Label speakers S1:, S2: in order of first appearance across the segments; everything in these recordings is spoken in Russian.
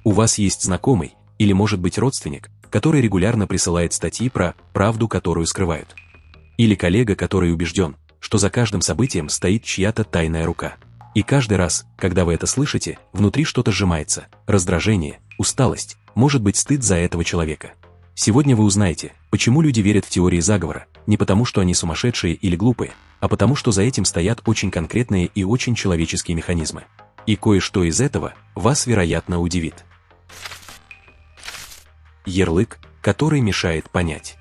S1: У вас есть знакомый, или может быть родственник, который регулярно присылает статьи про правду, которую скрывают. Или коллега, который убежден, что за каждым событием стоит чья-то тайная рука. И каждый раз, когда вы это слышите, внутри что-то сжимается, раздражение, усталость, может быть стыд за этого человека. Сегодня вы узнаете, почему люди верят в теории заговора, не потому что они сумасшедшие или глупые, а потому что за этим стоят очень конкретные и очень человеческие механизмы. И кое-что из этого вас, вероятно, удивит. Ярлык, который мешает понять.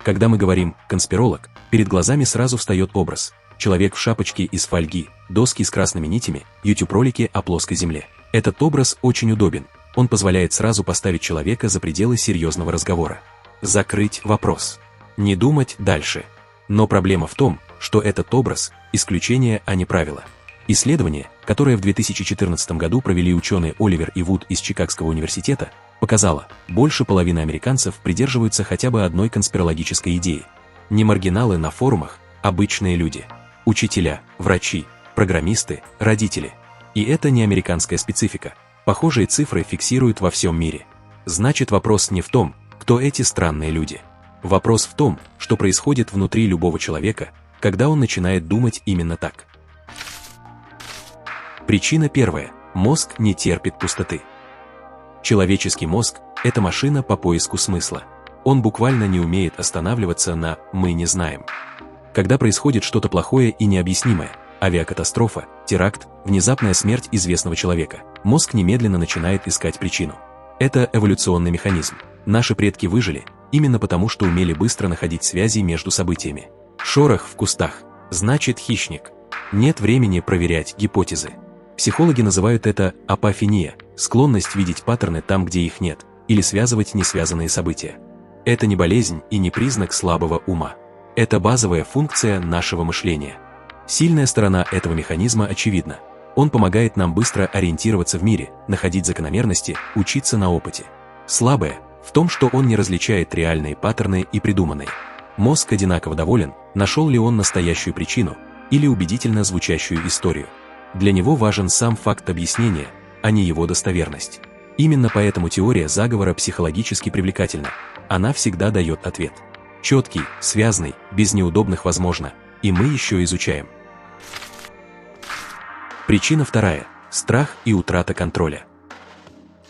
S1: Когда мы говорим «конспиролог», перед глазами сразу встает образ: человек в шапочке из фольги, доски с красными нитями, YouTube-ролики о плоской земле. Этот образ очень удобен, он позволяет сразу поставить человека за пределы серьезного разговора. Закрыть вопрос. Не думать дальше. Но проблема в том, что этот образ – исключение, а не правило. Исследование, которое в 2014 году провели ученые Оливер и Вуд из Чикагского университета, показало, больше половины американцев придерживаются хотя бы одной конспирологической идеи. Не маргиналы на форумах, обычные люди. Учителя, врачи, программисты, родители. И это не американская специфика. Похожие цифры фиксируют во всем мире. Значит, вопрос не в том, кто эти странные люди. Вопрос в том, что происходит внутри любого человека, когда он начинает думать именно так. Причина первая. Мозг не терпит пустоты. Человеческий мозг – это машина по поиску смысла. Он буквально не умеет останавливаться на «мы не знаем». Когда происходит что-то плохое и необъяснимое, авиакатастрофа, теракт, внезапная смерть известного человека, мозг немедленно начинает искать причину. Это эволюционный механизм. Наши предки выжили именно потому, что умели быстро находить связи между событиями. Шорох в кустах – значит хищник. Нет времени проверять гипотезы. Психологи называют это апофения – склонность видеть паттерны там, где их нет, или связывать несвязанные события. Это не болезнь и не признак слабого ума. Это базовая функция нашего мышления. Сильная сторона этого механизма очевидна. Он помогает нам быстро ориентироваться в мире, находить закономерности, учиться на опыте. Слабая в том, что он не различает реальные паттерны и придуманные. Мозг одинаково доволен, нашел ли он настоящую причину или убедительно звучащую историю. Для него важен сам факт объяснения, а не его достоверность. Именно поэтому теория заговора психологически привлекательна. Она всегда дает ответ. Четкий, связанный, без неудобных возможно, и мы еще изучаем. Причина вторая – страх и утрата контроля.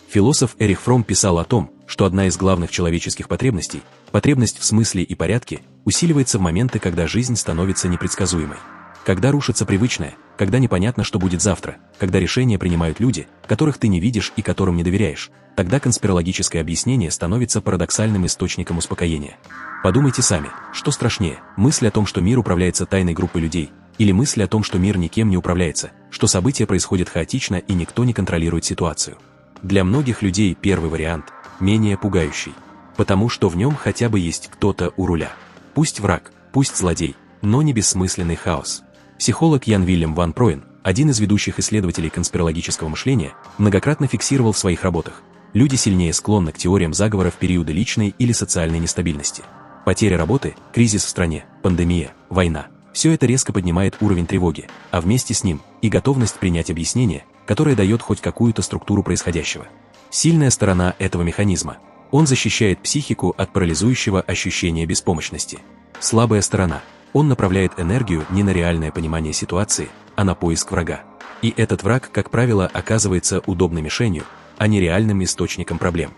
S1: Философ Эрих Фромм писал о том, что одна из главных человеческих потребностей, потребность в смысле и порядке, усиливается в моменты, когда жизнь становится непредсказуемой. Когда рушится привычное, когда непонятно, что будет завтра, когда решения принимают люди, которых ты не видишь и которым не доверяешь, тогда конспирологическое объяснение становится парадоксальным источником успокоения. Подумайте сами, что страшнее, мысль о том, что мир управляется тайной группой людей, или мысль о том, что мир никем не управляется, что события происходят хаотично и никто не контролирует ситуацию. Для многих людей первый вариант менее пугающий, потому что в нем хотя бы есть кто-то у руля. Пусть враг, пусть злодей, но не бессмысленный хаос. Психолог Ян Вильям ван Проен, один из ведущих исследователей конспирологического мышления, многократно фиксировал в своих работах: люди сильнее склонны к теориям заговора в периоды личной или социальной нестабильности. Потеря работы, кризис в стране, пандемия, война – все это резко поднимает уровень тревоги, а вместе с ним и готовность принять объяснение, которое дает хоть какую-то структуру происходящего. Сильная сторона этого механизма – он защищает психику от парализующего ощущения беспомощности. Слабая сторона – он направляет энергию не на реальное понимание ситуации, а на поиск врага. И этот враг, как правило, оказывается удобной мишенью, а не реальным источником проблем.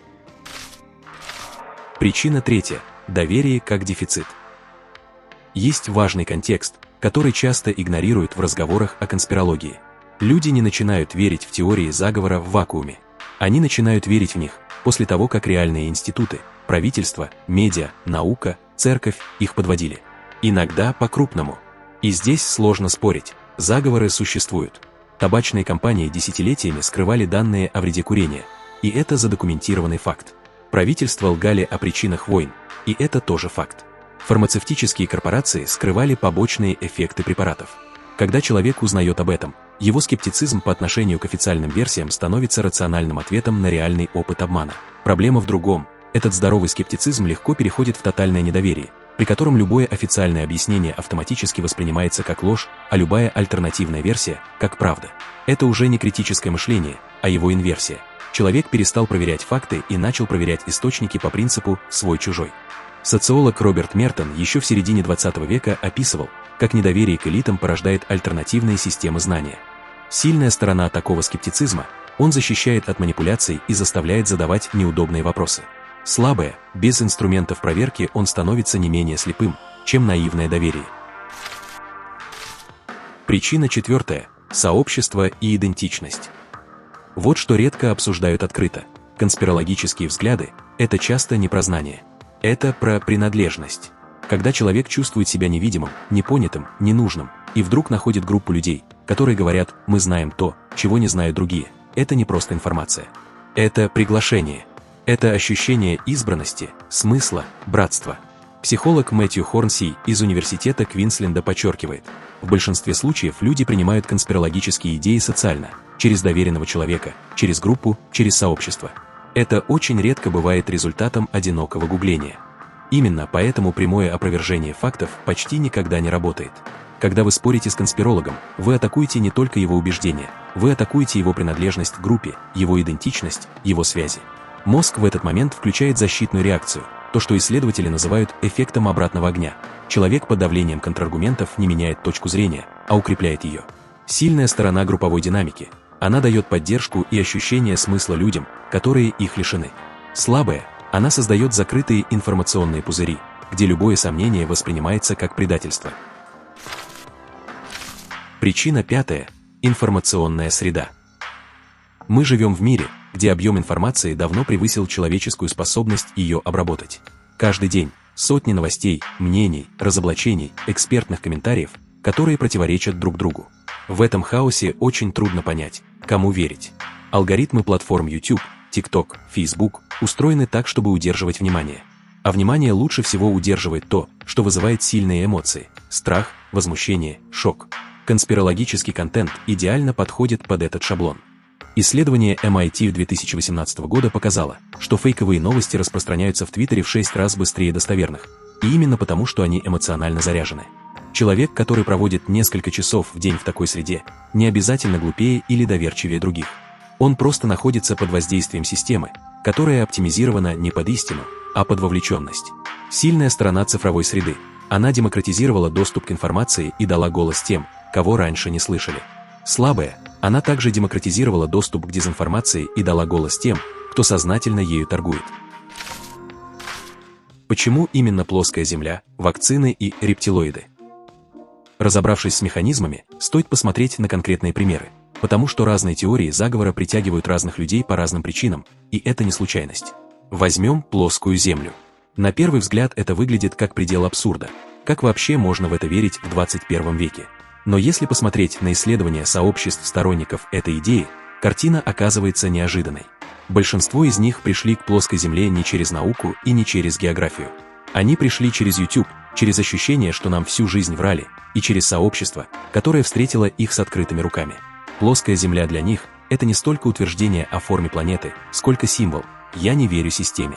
S1: Причина третья – доверие как дефицит. Есть важный контекст, который часто игнорируют в разговорах о конспирологии. Люди не начинают верить в теории заговора в вакууме. Они начинают верить в них после того, как реальные институты, правительство, медиа, наука, церковь их подводили. Иногда по-крупному. И здесь сложно спорить, заговоры существуют. Табачные компании десятилетиями скрывали данные о вреде курения, и это задокументированный факт. Правительства лгали о причинах войн, и это тоже факт. Фармацевтические корпорации скрывали побочные эффекты препаратов. Когда человек узнает об этом, его скептицизм по отношению к официальным версиям становится рациональным ответом на реальный опыт обмана. Проблема в другом. Этот здоровый скептицизм легко переходит в тотальное недоверие, при котором любое официальное объяснение автоматически воспринимается как ложь, а любая альтернативная версия – как правда. Это уже не критическое мышление, а его инверсия. Человек перестал проверять факты и начал проверять источники по принципу «свой-чужой». Социолог Роберт Мертон еще в середине 20 века описывал, как недоверие к элитам порождает альтернативные системы знания. Сильная сторона такого скептицизма – он защищает от манипуляций и заставляет задавать неудобные вопросы. Слабое, без инструментов проверки он становится не менее слепым, чем наивное доверие. Причина четвертая – сообщество и идентичность. Вот что редко обсуждают открыто. Конспирологические взгляды – это часто не про знание. Это про принадлежность. Когда человек чувствует себя невидимым, непонятым, ненужным, и вдруг находит группу людей, которые говорят «мы знаем то, чего не знают другие», это не просто информация. Это приглашение. Это ощущение избранности, смысла, братства. Психолог Мэтью Хорнси из университета Квинсленда подчеркивает, в большинстве случаев люди принимают конспирологические идеи социально, через доверенного человека, через группу, через сообщество. Это очень редко бывает результатом одинокого гугления. Именно поэтому прямое опровержение фактов почти никогда не работает. Когда вы спорите с конспирологом, вы атакуете не только его убеждения, вы атакуете его принадлежность к группе, его идентичность, его связи. Мозг в этот момент включает защитную реакцию, то, что исследователи называют эффектом обратного огня. Человек под давлением контраргументов не меняет точку зрения, а укрепляет ее. Сильная сторона групповой динамики. Она дает поддержку и ощущение смысла людям, которые их лишены. Слабая, она создает закрытые информационные пузыри, где любое сомнение воспринимается как предательство. Причина пятая – информационная среда. Мы живем в мире, где объем информации давно превысил человеческую способность ее обработать. Каждый день сотни новостей, мнений, разоблачений, экспертных комментариев, которые противоречат друг другу. В этом хаосе очень трудно понять, кому верить. Алгоритмы платформ YouTube, TikTok, Facebook устроены так, чтобы удерживать внимание. А внимание лучше всего удерживает то, что вызывает сильные эмоции – страх, возмущение, шок. Конспирологический контент идеально подходит под этот шаблон. Исследование MIT 2018 года показало, что фейковые новости распространяются в Твиттере в 6 раз быстрее достоверных, и именно потому, что они эмоционально заряжены. Человек, который проводит несколько часов в день в такой среде, не обязательно глупее или доверчивее других. Он просто находится под воздействием системы, которая оптимизирована не под истину, а под вовлеченность. Сильная сторона цифровой среды. Она демократизировала доступ к информации и дала голос тем, кого раньше не слышали. Слабая, она также демократизировала доступ к дезинформации и дала голос тем, кто сознательно ею торгует. Почему именно плоская Земля, вакцины и рептилоиды? Разобравшись с механизмами, стоит посмотреть на конкретные примеры, потому что разные теории заговора притягивают разных людей по разным причинам, и это не случайность. Возьмем плоскую Землю. На первый взгляд это выглядит как предел абсурда. Как вообще можно в это верить в 21 веке? Но если посмотреть на исследования сообществ сторонников этой идеи, картина оказывается неожиданной. Большинство из них пришли к плоской Земле не через науку и не через географию. Они пришли через YouTube, через ощущение, что нам всю жизнь врали, и через сообщество, которое встретило их с открытыми руками. Плоская Земля для них – это не столько утверждение о форме планеты, сколько символ «я не верю системе».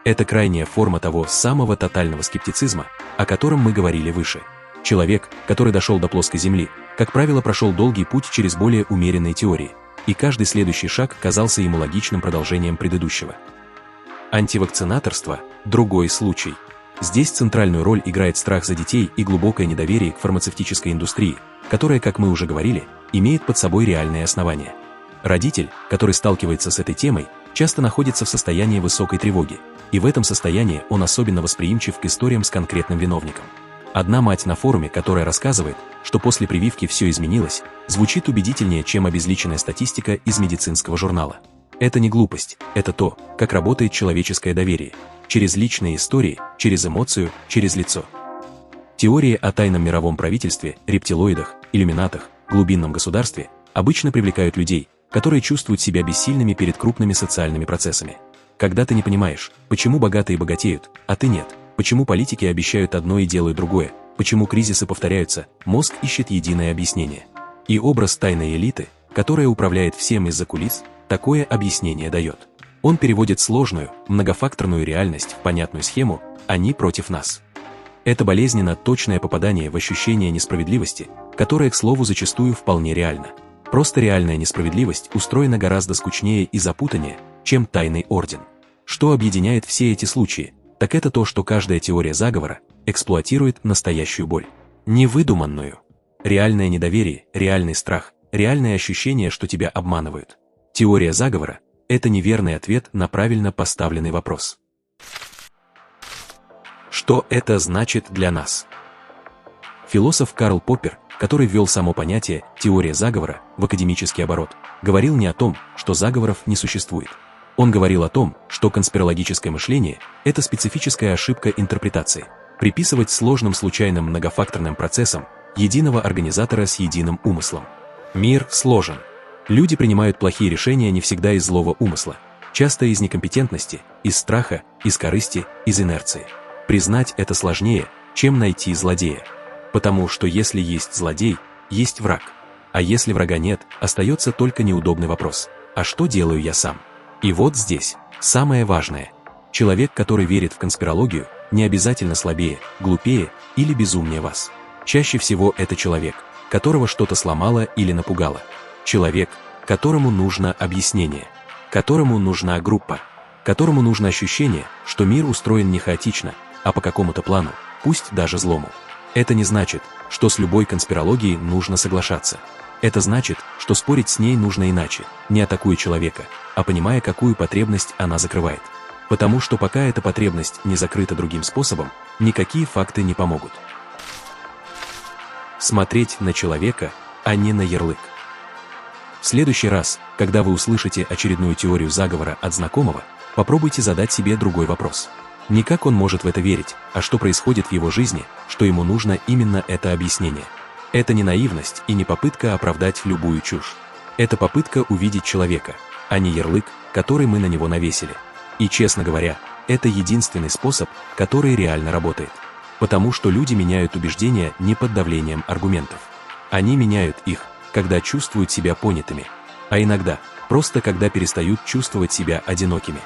S1: Это крайняя форма того самого тотального скептицизма, о котором мы говорили выше. Человек, который дошел до плоской Земли, как правило, прошел долгий путь через более умеренные теории, и каждый следующий шаг казался ему логичным продолжением предыдущего. Антивакцинаторство – другой случай. Здесь центральную роль играет страх за детей и глубокое недоверие к фармацевтической индустрии, которая, как мы уже говорили, имеет под собой реальные основания. Родитель, который сталкивается с этой темой, часто находится в состоянии высокой тревоги, и в этом состоянии он особенно восприимчив к историям с конкретным виновником. Одна мать на форуме, которая рассказывает, что после прививки все изменилось, звучит убедительнее, чем обезличенная статистика из медицинского журнала. Это не глупость, это то, как работает человеческое доверие. Через личные истории, через эмоцию, через лицо. Теории о тайном мировом правительстве, рептилоидах, иллюминатах, глубинном государстве обычно привлекают людей, которые чувствуют себя бессильными перед крупными социальными процессами. Когда ты не понимаешь, почему богатые богатеют, а ты нет, почему политики обещают одно и делают другое, почему кризисы повторяются, мозг ищет единое объяснение. И образ тайной элиты, которая управляет всем из-за кулис, такое объяснение дает. Он переводит сложную, многофакторную реальность в понятную схему «они против нас». Это болезненно точное попадание в ощущение несправедливости, которое, к слову, зачастую вполне реально. Просто реальная несправедливость устроена гораздо скучнее и запутаннее, чем тайный орден. Что объединяет все эти случаи, так это то, что каждая теория заговора эксплуатирует настоящую боль. Невыдуманную. Реальное недоверие, реальный страх, реальное ощущение, что тебя обманывают. Теория заговора – это неверный ответ на правильно поставленный вопрос. Что это значит для нас? Философ Карл Поппер, который ввел само понятие «теория заговора» в академический оборот, говорил не о том, что заговоров не существует. Он говорил о том, что конспирологическое мышление – это специфическая ошибка интерпретации, приписывать сложным случайным многофакторным процессам единого организатора с единым умыслом. Мир сложен. Люди принимают плохие решения не всегда из злого умысла, часто из некомпетентности, из страха, из корысти, из инерции. Признать это сложнее, чем найти злодея. Потому что если есть злодей, есть враг. А если врага нет, остается только неудобный вопрос: а что делаю я сам? И вот здесь самое важное. Человек, который верит в конспирологию, не обязательно слабее, глупее или безумнее вас. Чаще всего это человек, которого что-то сломало или напугало. Человек, которому нужно объяснение, которому нужна группа, которому нужно ощущение, что мир устроен не хаотично, а по какому-то плану, пусть даже злому. Это не значит, что с любой конспирологией нужно соглашаться. Это значит, что спорить с ней нужно иначе, не атакуя человека, а понимая, какую потребность она закрывает. Потому что пока эта потребность не закрыта другим способом, никакие факты не помогут. Смотреть на человека, а не на ярлык. В следующий раз, когда вы услышите очередную теорию заговора от знакомого, попробуйте задать себе другой вопрос. Не как он может в это верить, а что происходит в его жизни, что ему нужно именно это объяснение. Это не наивность и не попытка оправдать любую чушь. Это попытка увидеть человека, а не ярлык, который мы на него навесили. И, честно говоря, это единственный способ, который реально работает. Потому что люди меняют убеждения не под давлением аргументов. Они меняют их, когда чувствуют себя понятыми, а иногда просто когда перестают чувствовать себя одинокими.